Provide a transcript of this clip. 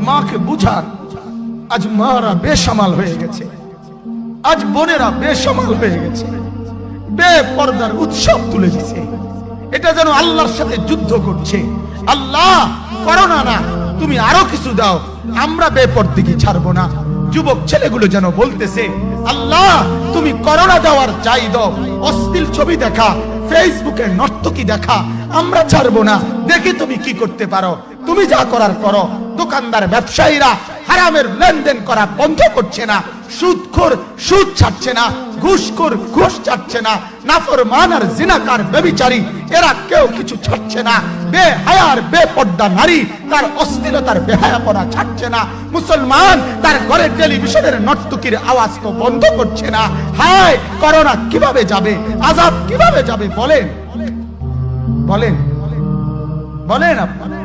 মাকে বুঝান। আজ মারা বেসামাল হয়ে গেছে, আজ বোনেরা বেসামাল হয়ে গেছে, বেপরদার উৎসব তুলে দিছে। এটা যেন আল্লাহর সাথে যুদ্ধ করছে। আল্লাহ করোনা না, তুমি আরো কিছু দাও, আমরা বেপরদিগি ছাড়বো না। যুবক ছেলেগুলো যেন বলতেছে, আল্লাহ তুমি করোনা দেওয়ার চাই দাও, অশ্লীল ছবি দেখা, ফেসবুকে নর্তকী দেখা আমরা ছাড়বো না। দেখি তুমি কি করতে পারো, তুমি যা করার করো। দোকানদার ব্যবসায়ীরা হারামের লেনদেন করা বন্ধ করছে না, সুদখোর সুদ ছাড়ছে না, ঘুষখোর ঘুষ ছাড়ছে না, নাফরমান আর জিনাকার ব্যভিচারী এরা কেউ কিছু ছাড়ছে না। বেহায়ার বেপর্দা নারী তার অশ্লীলতার বেহায়াপনা ছাড়ছে না। মুসলমান তার ঘরে টেলিভিশনের নর্তকীর আওয়াজ তো বন্ধ করছে না। হায় করোনা কিভাবে যাবে, আযাব কিভাবে যাবে বলেন বলেন বলেন আপনারা।